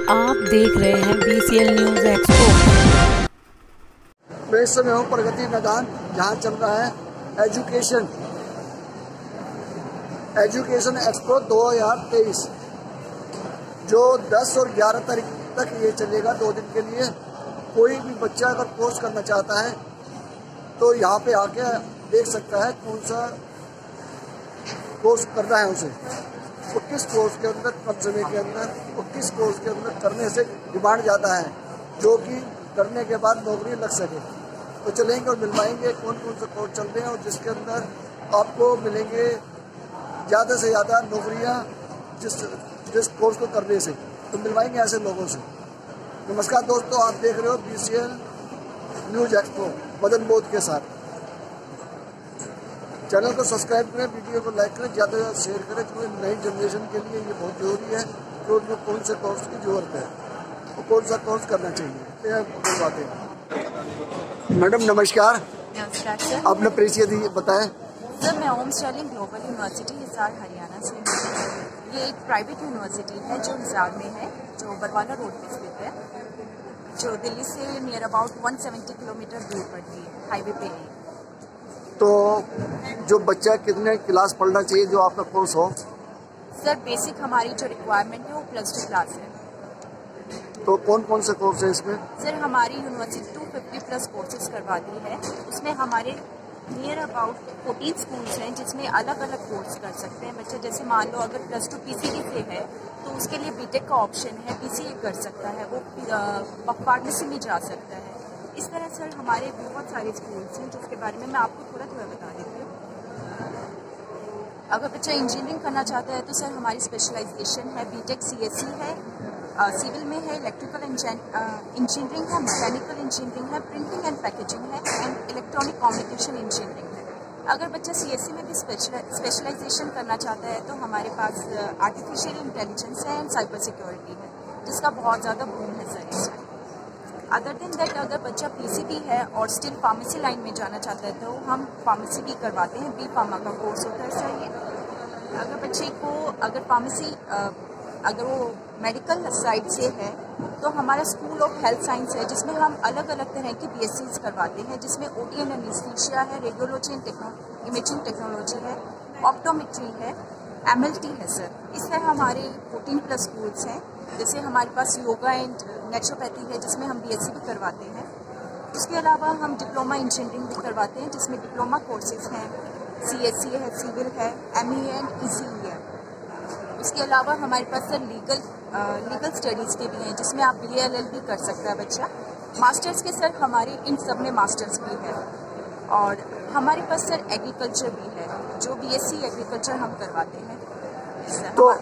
आप देख रहे हैं BCL न्यूज़ एक्सपो। मैं इस समय हूँ प्रगति मैदान, जहाँ चल रहा है एजुकेशन एक्सपो 2023, जो 10 और 11 तारीख तक ये चलेगा, 2 दिन के लिए। कोई भी बच्चा अगर कोर्स करना चाहता है तो यहाँ पे आके देख सकता है कौन सा कोर्स करना है उसे, वो किस कोर्स के अंदर कम समय के अंदर, वो किस कोर्स के अंदर करने से डिमांड ज़्यादा है, जो कि करने के बाद नौकरी लग सके। तो चलेंगे और मिलवाएंगे कौन कौन से कोर्स चल रहे हैं और जिसके अंदर आपको मिलेंगे ज़्यादा से ज़्यादा नौकरियां जिस कोर्स को करने से। तो मिलवाएंगे ऐसे लोगों से। नमस्कार दोस्तों, आप देख रहे हो BCL न्यूज़ एक्सपो मदन बोध के साथ। चैनल को सब्सक्राइब करें, वीडियो को लाइक करें, ज़्यादा से ज़्यादा शेयर करें, क्योंकि नई जनरेशन के लिए ये बहुत ज़रूरी है कि उनको कौन से कोर्स की ज़रूरत है और कौन सा कोर्स करना चाहिए। ये बातें। मैडम नमस्कार। नमस्कार सर। आपने परिचय दी, बताएं। सर मैं Om sterling global university Hisar Haryana से हूँ। ये एक प्राइवेट यूनिवर्सिटी है जो हिसार में है, जो बरवाला रोड पे स्थित है, जो दिल्ली से नियर अबाउट 170 किलोमीटर दूर पड़ती है, हाईवे पे है। तो जो बच्चा कितने क्लास पढ़ना चाहिए जो आपका कोर्स हो? सर बेसिक हमारी जो रिक्वायरमेंट है वो +2 क्लास है। तो कौन कौन से कोर्स है इसमें? सर हमारी यूनिवर्सिटी 250+ कोर्सेज करवाती है। उसमें हमारे नियर अबाउट 14 स्कूल्स हैं जिसमें अलग अलग कोर्स कर सकते हैं बच्चे। जैसे मान लो अगर +2 PCB से है तो उसके लिए BTech का ऑप्शन है, PCA कर सकता है, वो फार्मेसी में जा सकता है। इस तरह सर हमारे बहुत सारे स्कूल्स हैं जिसके बारे में मैं आपको थोड़ा बता देती हूँ। अगर बच्चा इंजीनियरिंग करना चाहता है तो सर हमारी स्पेशलाइजेशन है BTech CSE है, सिविल में है, इलेक्ट्रिकल इंजीनियरिंग है, मैकेनिकल इंजीनियरिंग है, प्रिंटिंग एंड पैकेजिंग है एंड इलेक्ट्रॉनिक कम्युनिकेशन इंजीनियरिंग है। अगर बच्चा CSE में भी स्पेशलाइजेशन करना चाहता है तो हमारे पास आर्टिफिशियल इंटेलिजेंस है एंड साइबर सिक्योरिटी है, जिसका बहुत ज़्यादा बूम है सर इसमें। अदर देन दैट अगर बच्चा PCB है और स्टिल फार्मेसी लाइन में जाना चाहता है तो हम फार्मेसी भी करवाते हैं, B.Pharma का कोर्स होता है सर ये। अगर बच्चे को अगर वो मेडिकल साइड से है तो हमारा स्कूल ऑफ हेल्थ साइंस है, जिसमें हम अलग अलग तरह की BScs करवाते हैं, जिसमें OT एंड एनेस्थीसिया है, रेडियोलॉजी एंड इमेजिंग टेक्नोलॉजी है, ऑप्टोमेट्री है, MLT है सर। इस तरह हमारे 14+ स्कूल्स हैं। जैसे हमारे पास योगा एंड नेचुरोपैथी है जिसमें हम BSc भी करवाते हैं। उसके अलावा हम डिप्लोमा इंजीनियरिंग भी करवाते हैं जिसमें डिप्लोमा कोर्सेज हैं, CSE है, सिविल है, ME एंड ECE है। उसके अलावा हमारे पास सर लीगल स्टडीज़ के भी हैं जिसमें आप BA LLB कर सकता है बच्चा। मास्टर्स के सर हमारे इन सब में मास्टर्स भी है। और हमारे पास सर एग्रीकल्चर भी है, जो BSc एग्रीकल्चर हम करवाते हैं। तो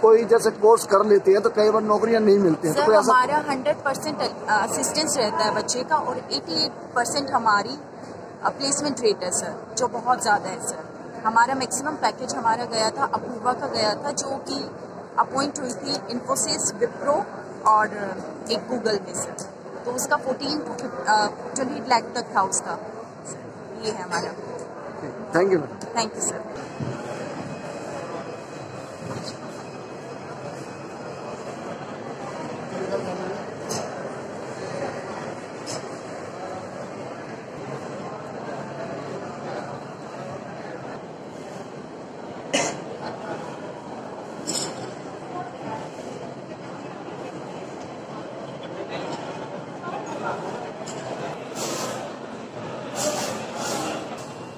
कोई जैसे कोर्स कर लेते हैं तो कई बार नौकरियां नहीं मिलती हैं। सर तो हमारा 100% असिस्टेंस रहता है बच्चे का और 88% हमारी प्लेसमेंट रेट है सर, जो बहुत ज़्यादा है सर। हमारा मैक्सिमम पैकेज हमारा गया था, अपूर्वा का गया था, जो कि अपॉइंट हुई थी इन्फोसिस, विप्रो और एक गूगल में सर। तो उसका 14 to 20 लाख तक था उसका। ये है हमारा। Thank you. Thank you sir.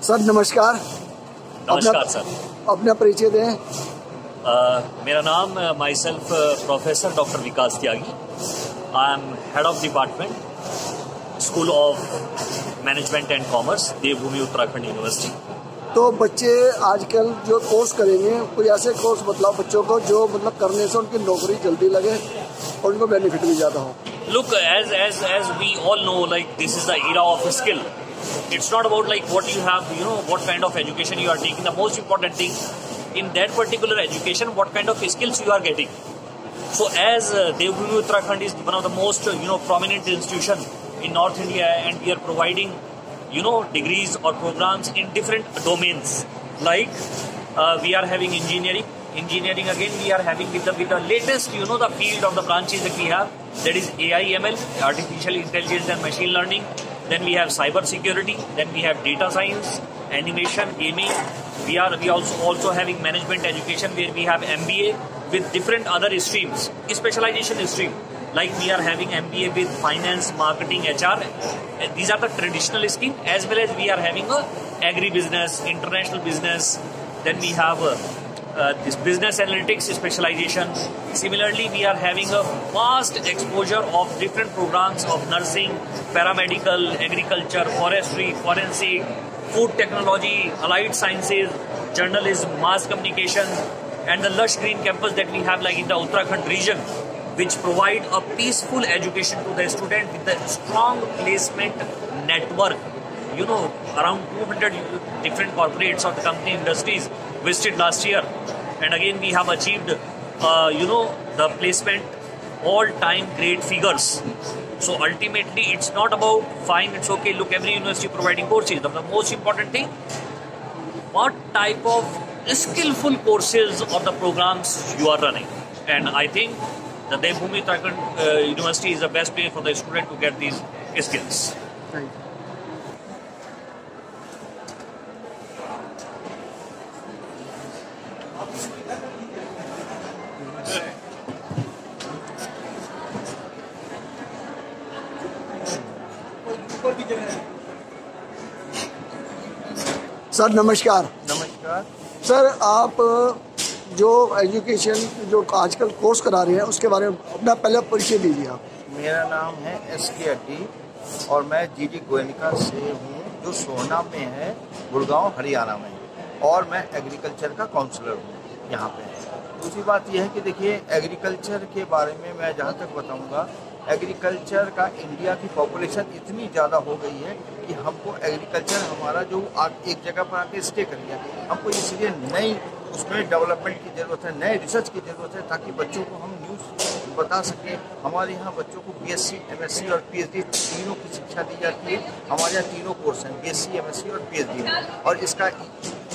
Sir नमस्कार। नमस्कार सर। अपना परिचय दें। मेरा नाम myself professor doctor Vikas Tyagi. I am head of department school of management and commerce, Devbhoomi Uttarakhand university. तो बच्चे आजकल जो कोर्स करेंगे, कोई ऐसे कोर्स बताओ बच्चों को जो मतलब करने से उनकी नौकरी जल्दी लगे और उनको बेनिफिट भी ज़्यादा हो। Look, as we all know, like this is the era of skill. It's not about like what you have, what kind of education you are taking. The most important thing in that particular education, what kind of skills you are getting. So as Devbhoomi Uttarakhand is one of the most prominent institution in North India, and we are providing degrees or programs in different domains. Like we are having engineering Engineering, again we are having with the latest, the field of the branches that we have, that is AI ML, artificial intelligence and machine learning. Then we have cyber security. Then we have data science, animation, gaming. We also having management education, where we have MBA with different other streams, specialization stream. Like we are having MBA with finance, marketing, HR. These are the traditional scheme, as well as we are having a agri-business, international business. Then we have this business analytics specialization. Similarly, we are having a vast exposure of different programs of nursing, paramedical, agriculture, forestry, forensic, food technology, allied sciences, journalism, mass communication, and the lush green campus that we have like in the Uttarakhand region, which provide a peaceful education to the student with a strong placement network. Around 200 different corporates or the company industries visited last year. And again, we have achieved, the placement all-time great figures. So ultimately, it's not about fine, it's okay, look, every university providing courses. The most important thing, what type of skillful courses or the programs you are running. And I think the Devbhoomi Uttarakhand University is the best way for the student to get these skills. Thank you. Sir नमस्कार। नमस्कार sir, आप जो education जो आजकल course करा रहे हैं उसके बारे में अपना पहले परिचय दीजिए आप। मेरा नाम है SK अड्डी और मैं GD गोयनका से हूँ, जो सोहना में है, गुड़गांव हरियाणा में, और मैं एग्रीकल्चर का काउंसलर हूँ यहाँ पे। दूसरी बात यह है कि देखिए, एग्रीकल्चर के बारे में मैं जहाँ तक बताऊँगा, एग्रीकल्चर का इंडिया की पॉपुलेशन इतनी ज़्यादा हो गई है कि हमको एग्रीकल्चर हमारा जो एक जगह पर आके स्टे कर गया, हमको इसलिए नई उसमें डेवलपमेंट की ज़रूरत है, नए रिसर्च की ज़रूरत है, ताकि बच्चों को हम न्यूज़ बता सकें। हमारे यहाँ बच्चों को BSc, MSc और PhD तीनों की शिक्षा दी जाती है। हमारे यहाँ तीनों कोर्स हैं, BSc, MSc और PhD में, और इसका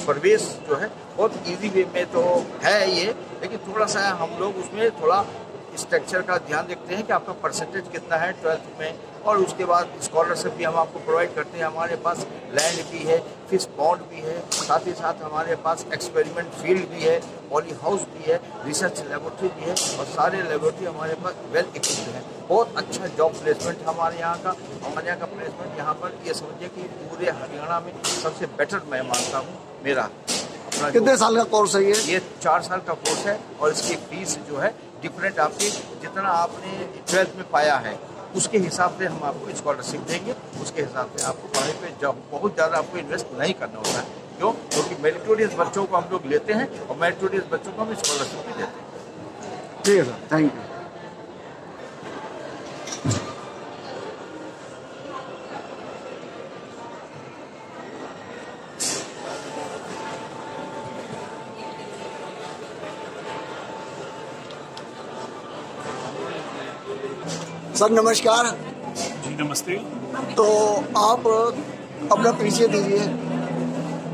प्रवेश जो है बहुत ईजी वे में तो है ये, लेकिन थोड़ा सा हम लोग उसमें थोड़ा स्ट्रक्चर का ध्यान देखते हैं कि आपका परसेंटेज कितना है 12th में, और उसके बाद स्कॉलरशिप भी हम आपको प्रोवाइड करते हैं। हमारे पास लैंड भी है, फिश पॉन्ड भी है, साथ ही साथ हमारे पास एक्सपेरिमेंट फील्ड भी है, पॉली हाउस भी है, रिसर्च लेबोरेटरी भी है, और सारे लेबोरेटरी हमारे पास वेल इक्विप्ड है। बहुत अच्छा जॉब प्लेसमेंट हमारे यहाँ का का प्लेसमेंट यहाँ पर ये समझिए कि पूरे हरियाणा में सबसे बेटर मैं मानता हूँ। मेरा अपना कितने साल का कोर्स है ये? 4 साल का कोर्स है, और इसकी फीस जो है डिफरेंट आपके जितना आपने 12th में पाया है उसके हिसाब से हम आपको स्कॉलरशिप देंगे। उसके हिसाब से आपको पढ़ाई पे जब बहुत ज़्यादा आपको इन्वेस्ट नहीं करना होता है। क्यों? क्योंकि मेरिटोरियस बच्चों को हम लोग लेते हैं और मेरिटोरियस बच्चों को हम स्कॉलरशिप भी देते हैं। ठीक है सर, थैंक यू। सर नमस्कार। जी नमस्ते। तो आप अपना परिचय दीजिए।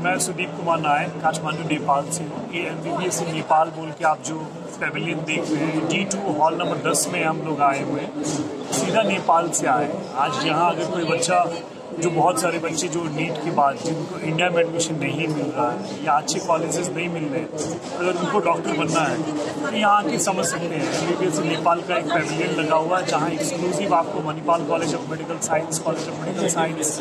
मैं सुदीप कुमार नायक, काठमांडू नेपाल से हूँ। ये MBBS इन नेपाल बोल के आप जो पैवेलियन देख रहे हैं, G2 हॉल नंबर 10 में हम लोग आए हुए हैं, सीधा नेपाल से आए। आज यहाँ अगर कोई बच्चा, जो बहुत सारे बच्चे जो नीट के बाद जिनको इंडिया में एडमिशन नहीं मिल रहा है या अच्छे कॉलेजेस नहीं मिल रहे, अगर उनको डॉक्टर बनना है तो यहाँ आके समझ सकते हैं। MBBS नेपाल का एक पैवेलियन लगा हुआ है, जहाँ एक्सक्लूसिव आपको Manipal college of medical science, college of medical science,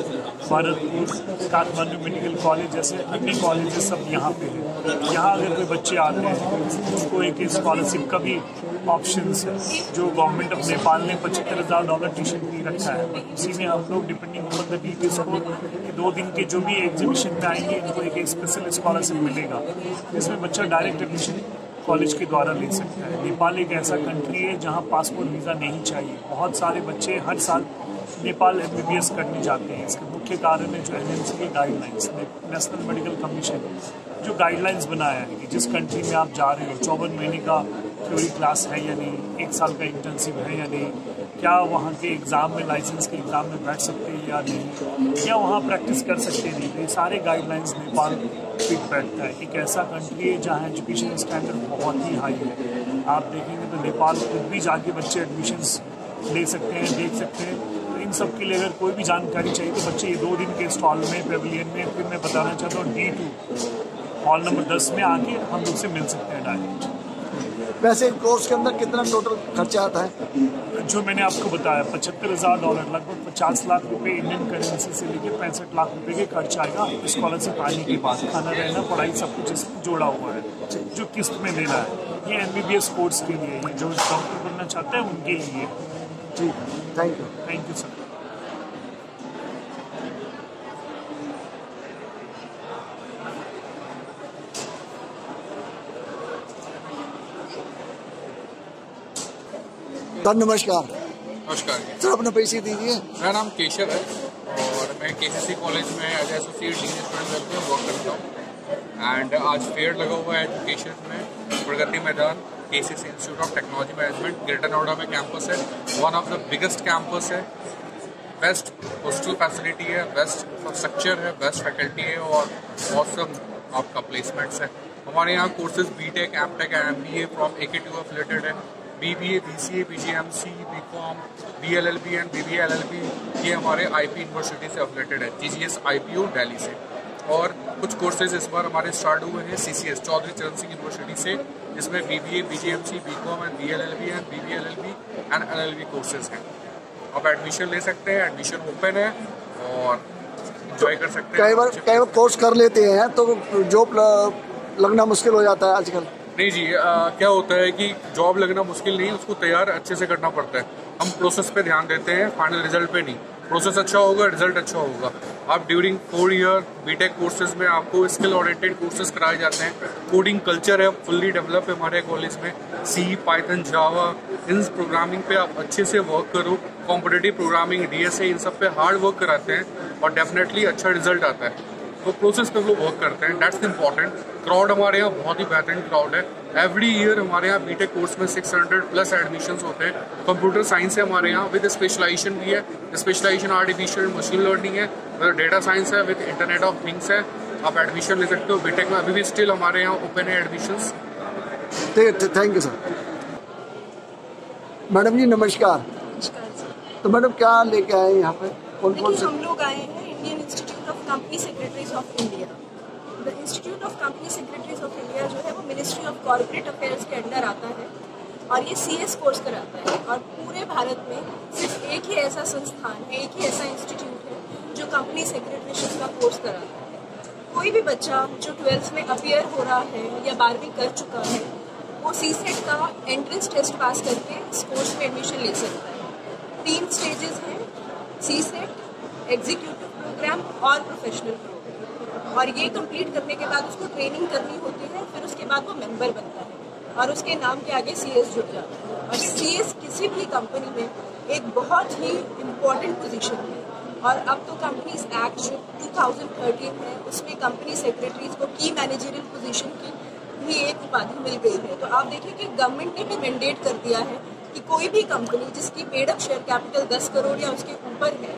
Bharatpur, Kathmandu medical college जैसे अन्य कॉलेजेस सब यहाँ पे हैं। यहाँ अगर कोई बच्चे आते हैं उसको एक स्कॉलरशिप का भी ऑप्शंस है, जो गवर्नमेंट ऑफ नेपाल ने $75,000 ट्यूशन फी रखा है। उसी में हम लोग depending on the DT score कि 2 दिन के जो भी एग्जीबिशन में आएंगे इनको एक स्पेशल स्कॉलरशिप मिलेगा, जिसमें बच्चा डायरेक्ट एडमिशन कॉलेज के द्वारा ले सकता है। नेपाल एक ऐसा कंट्री है जहाँ पासपोर्ट वीज़ा नहीं चाहिए। बहुत सारे बच्चे हर साल नेपाल MBBS करने जाते हैं। इसका मुख्य कारण है जो NMC के गाइडलाइंस, नेशनल मेडिकल कमीशन जो गाइडलाइंस बनाया है कि जिस कंट्री में आप जा रहे हो 54 महीने का थ्योरी क्लास है या नहीं, 1 साल का इंटर्नशिप है या नहीं, क्या वहाँ के एग्ज़ाम में, लाइसेंस के एग्ज़ाम में बैठ सकते हैं या नहीं, क्या वहाँ प्रैक्टिस कर सकते हैं नहीं। ये सारे गाइडलाइंस नेपाल फिट बैठता है। एक ऐसा कंट्री है जहाँ एजुकेशन स्टैंडर्ड बहुत ही हाई है। आप देखेंगे तो नेपाल खुद भी जाके बच्चे एडमिशन्स ले सकते हैं, देख सकते हैं। तो इन सब के लिए अगर कोई भी जानकारी चाहिए तो बच्चे ये 2 दिन के स्टॉल में, पेविलियन में, फिर मैं बताना चाहता हूँ D2 हॉल नंबर 10 में आके हम लोग से मिल सकते हैं डायरेक्ट। वैसे कोर्स के अंदर कितना टोटल खर्चा आता है? जो मैंने आपको बताया $75,000, लगभग 50 लाख रुपए इंडियन करेंसी से लेके 65 लाख रुपए के खर्च आएगा। स्कॉलरशिप आने के बाद खाना रहना पढ़ाई सब कुछ इसमें जोड़ा हुआ है, जो किस्त में लेना है। ये MBBS कोर्स के लिए, ये जो डॉक्टर बनना चाहते हैं उनके लिए। जी, थैंक यू सर। नमस्कार। नमस्कार। सर अपना परिचय दीजिए। मेरा नाम केशव है और मैं KCC कॉलेज में एज एसोसिएट डीन स्टूडेंट में वर्क करता हूँ। एंड आज फेयर लगा हुआ है एजुकेशन में Pragati Maidan, KCC institute of technology management greater Noida में कैंपस है। One of the biggest campus है। बेस्ट हॉस्टल फैसिलिटी है, बेस्ट इंफ्रास्ट्रक्चर है, बेस्ट फैकल्टी है और ऑसम आपका प्लेसमेंट्स है। हमारे यहाँ courses BTech, MTech and MBA from AK2 affiliated है। BBA, BCA, BGMC, BCom, BLLB and BBA LLB ये हमारे IP यूनिवर्सिटी से एफिलेटेड है, GGS IPO दिल्ली से। और कुछ कोर्सेज इस बार हमारे स्टार्ट हुए हैं CCS चौधरी चरण सिंह यूनिवर्सिटी से, जिसमें BBA, BGMC, BCom and BLLB and BBLLB and LLB courses हैं। आप एडमिशन ले सकते हैं, एडमिशन ओपन है और एंजॉय कर सकते हैं। कई बार कोर्स कर लेते हैं तो जॉब लगना मुश्किल हो जाता है आजकल। नहीं जी, क्या होता है कि जॉब लगना मुश्किल नहीं, उसको तैयार अच्छे से करना पड़ता है। हम प्रोसेस पे ध्यान देते हैं, फाइनल रिजल्ट पे नहीं। प्रोसेस अच्छा होगा, रिजल्ट अच्छा होगा। आप ड्यूरिंग 4 ईयर BTech कोर्सेज में आपको स्किल ओरिएंटेड कोर्सेज कराए जाते हैं। कोडिंग कल्चर है फुल्ली डेवलप है हमारे कॉलेज में। C, Python, Java इन प्रोग्रामिंग पे आप अच्छे से वर्क करो। कॉम्पिटिटिव प्रोग्रामिंग, DSA इन सब पे हार्ड वर्क कराते हैं और डेफिनेटली अच्छा रिजल्ट आता है। तो प्रोसेस पे वो वर्क करते हैं, दैट्स इम्पॉर्टेंट। क्राउड हमारे यहाँ बहुत ही बेहतरीन क्राउड है। एवरी ईयर हमारे यहाँ BTech कोर्स में 600+ एडमिशन्स होते हैं। कंप्यूटर साइंस है हमारे यहाँ विद स्पेशलाइजेशन भी है। स्पेशलाइजेशन आर्टिफिशियल मशीन लर्निंग है, डेटा साइंस है, विद इंटरनेट ऑफ थिंग्स है। आप एडमिशन ले सकते हो BTech में। अभी भी स्टिल हमारे यहाँ ओपन है admissions. Thank you sir. Madam ji नमस्कार। नमस्कार सर। तो मैडम क्या लेके आए यहाँ पे? कौन से? हम लोग आए हैं Indian institute of company secretaries of India. The institute of company secretaries of India जो है वो मिनिस्ट्री ऑफ कॉर्पोरेट अफेयर्स के अंडर आता है और ये CS कोर्स कराता है। और पूरे भारत में सिर्फ एक ही ऐसा संस्थान है, एक ही ऐसा इंस्टीट्यूट है जो कंपनी सेक्रेटरीशिप का कोर्स कराता है। कोई भी बच्चा जो 12th में अपीयर हो रहा है या 12वीं कर चुका है, वो CSET का एंट्रेंस टेस्ट पास करके इस कोर्स में एडमिशन ले सकता है। 3 स्टेजेस हैं, CSET, एग्जीक्यूटिव प्रोग्राम और प्रोफेशनल प्रोग्राम। और ये कंप्लीट करने के बाद उसको ट्रेनिंग करनी होती है, फिर उसके बाद वो मेंबर बनता है और उसके नाम के आगे CS जुड़ जाता है। और CS किसी भी कंपनी में एक बहुत ही इम्पोर्टेंट पोजीशन है। और अब तो कंपनीज एक्ट जो 2013 है उसमें कंपनी सेक्रेटरीज को की मैनेजरियल पोजीशन की भी एक उपाधि मिल गई है। तो आप देखिए कि गवर्नमेंट ने भी मैंडेट कर दिया है कि कोई भी कंपनी जिसकी paid up share capital 10 crore या उसके ऊपर है,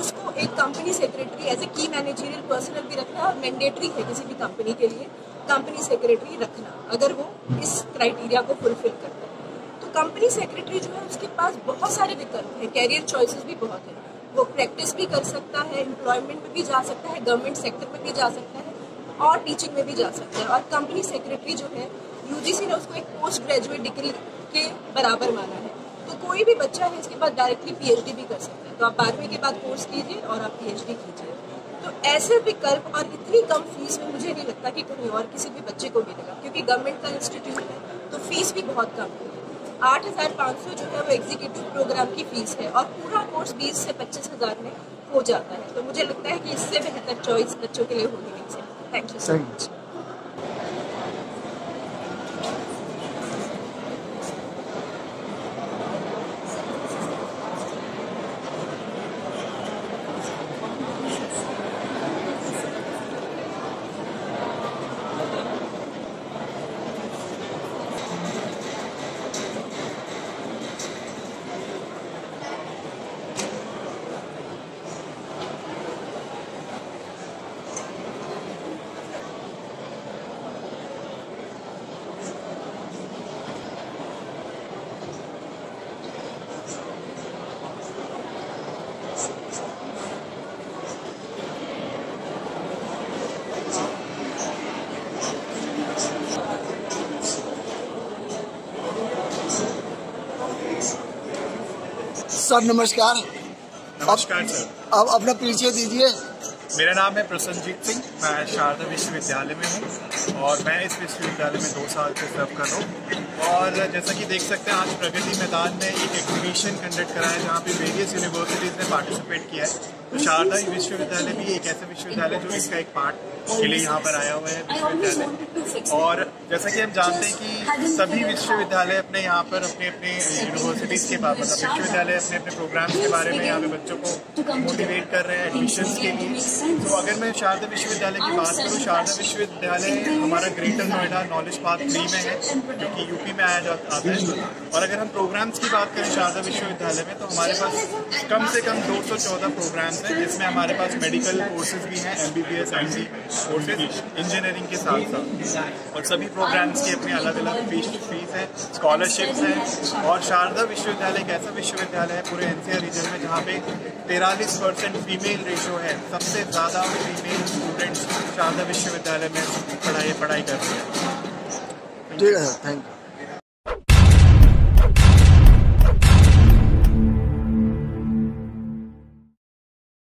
उसको एक कंपनी सेक्रेटरी एज ए की मैनेजरियल पर्सनल भी रखना है। और मैंडेटरी है किसी भी कंपनी के लिए कंपनी सेक्रेटरी रखना, अगर वो इस क्राइटेरिया को फुलफिल करता है। तो कंपनी सेक्रेटरी जो है उसके पास बहुत सारे विकल्प हैं, कैरियर चॉइसेस भी बहुत है। वो प्रैक्टिस भी कर सकता है, एम्प्लॉयमेंट में भी जा सकता है, गवर्नमेंट सेक्टर में भी जा सकता है और टीचिंग में भी जा सकता है। और कंपनी सेक्रेटरी जो है UGC ने उसको एक पोस्ट ग्रेजुएट डिग्री के बराबर माना है। तो कोई भी बच्चा है इसके बाद डायरेक्टली PhD भी कर सकता है। तो आप 12वीं के बाद कोर्स कीजिए और आप PhD कीजिए। तो ऐसे विकल्प और इतनी कम फीस में मुझे नहीं लगता कि कहीं और किसी भी बच्चे को मिलेगा, क्योंकि गवर्नमेंट का इंस्टीट्यूट है तो फीस भी बहुत कम है। 8,500 जो है वो एग्जीक्यूटिव प्रोग्राम की फीस है और पूरा कोर्स 20 से 25,000 में हो जाता है। तो मुझे लगता है कि इससे बेहतर चॉइस बच्चों के लिए होगी नहीं सकती। Thank you so much. Sir नमस्कार। नमस्कार सर। अब अपना परिचय दीजिए। मेरा नाम है प्रसन्नजीत सिंह, मैं शारदा विश्वविद्यालय में हूँ और मैं इस विश्वविद्यालय में 2 साल से सर्व कर रहा हूँ। और जैसा कि देख सकते हैं, आज प्रगति मैदान में एक एग्जीबिशन कंडक्ट करा है जहाँ पे वेरियस यूनिवर्सिटीज़ ने पार्टिसिपेट किया है। तो शारदा विश्वविद्यालय भी एक ऐसा विश्वविद्यालय जो इसका एक पार्ट के लिए यहाँ पर आया हुआ है विश्वविद्यालय। और जैसा कि हम जानते हैं कि सभी विश्वविद्यालय अपने यहाँ पर अपने अपने यूनिवर्सिटीज़ के बाद मतलब विश्वविद्यालय अपने अपने प्रोग्राम्स के बारे में यहाँ पे बच्चों को मोटिवेट कर रहे हैं एडमिशन्स के लिए। तो अगर मैं शारदा विश्वविद्यालय की बात करूँ, शारदा विश्वविद्यालय हमारा ग्रेटर नोएडा नॉलेज पार्क 3 में है, जो कि यूपी में आता है। और अगर हम प्रोग्राम्स की बात करें शारदा विश्वविद्यालय में, तो हमारे पास कम से कम 214 प्रोग्राम्स हैं, जिसमें हमारे पास मेडिकल कोर्सेज भी हैं, MBBS MD कोर्सेज इंजीनियरिंग के साथ साथ। और सभी प्रोग्राम्स की अपनी अलग अलग फीस है, स्कॉलरशिप्स हैं। और शारदा विश्वविद्यालय एक ऐसा विश्वविद्यालय है पूरे NCR रीजन में जहाँ पे 43% फीमेल रेशो है। सबसे ज़्यादा फीमेल स्टूडेंट्स शारदा विश्वविद्यालय में पढ़ाई कर रहे हैं। ठीक है सर, थैंक यू।